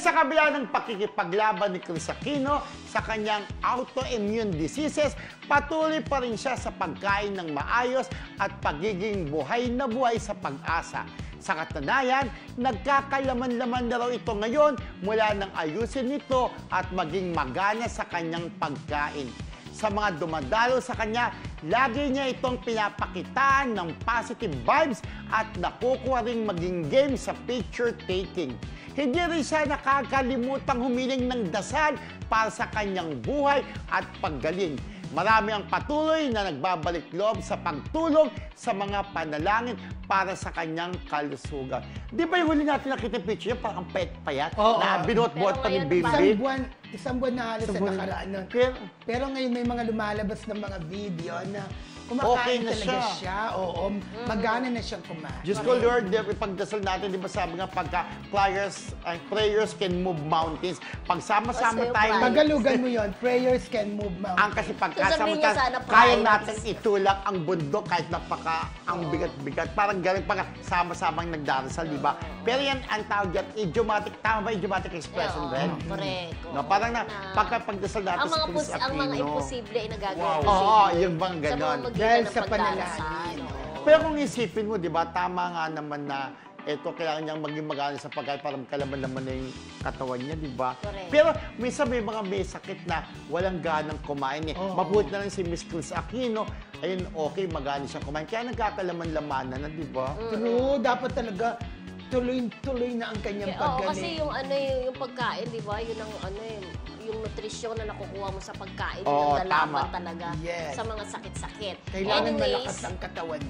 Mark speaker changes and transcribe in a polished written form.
Speaker 1: sa kabila ng pakikipaglaban ni Kris Aquino sa kanyang autoimmune diseases, patuloy pa rin siya sa pagkain ng maayos at pagiging buhay na buhay sa pag-asa. Sa katunayan, nagkakalaman-laman na raw ito ngayon mula nang ayusin nito at maging magana sa kanyang pagkain. Sa mga dumadalo sa kanya, lagi niya itong pinapakitaan ng positive vibes at nakukuha ring maging game sa picture taking. Hindi rin siya nakakalimutang humiling ng dasal para sa kanyang buhay at paggaling. Marami ang patuloy na nagbabalik loob sa pagtulong sa mga panalangin para sa kanyang kalusugan. Di ba yung huli natin nakita yung picture, parang payat-payat, na binuot-buot pa ng bibig?
Speaker 2: Isang buwan na halos sa nakaraan nun. Pero ngayon may mga lumalabas ng mga video na kumakain talaga siya. Oo, magana na siyang kumain.
Speaker 1: Diyos ko, Lord, ipagdasal natin, di ba sabi nga, pagka prayers can move mountains. Pagsama-sama tayo.
Speaker 2: Pagalugan mo yon, prayers can move mountains.
Speaker 1: Ang kasi pagkasama tayo, kaya natin itulak ang bundok kahit napaka ang bigat-bigat. Parang galing pagka sama-samang nagdarasal, di ba? Pero yan, ang tawag yan, idiomatic. Tama ba idiomatic expression, Ren?
Speaker 3: Correct.
Speaker 1: No, parang na, pagkapagdasal natin si Kris Aquino.
Speaker 3: Ang mga imposible ay nagagawin.
Speaker 1: Oo, yung bang ganon.
Speaker 2: Dahil sa panalangin.
Speaker 1: Pero kung isipin mo, di ba, tama nga naman na ito, kailangan niyang maging magana sa pagkain para magkalaman-laman na yung katawan niya, di ba? Pero minsan may mga may sakit na walang ganang kumain eh. Mabuti na lang si Miss Kris Aquino, ayun, okay, magana siya kumain. Kaya nagkakalaman-lamanan na, di ba?
Speaker 2: True, dapat talaga tuloy-tuloy na ang kanyang paggaling.
Speaker 3: Kasi yung pagkain, di ba? Yun ang yung nutrisyon na nakukuha mo sa pagkain, yung lalaban talaga sa mga sakit-sakit.
Speaker 2: Kailangan malakas ang katawan.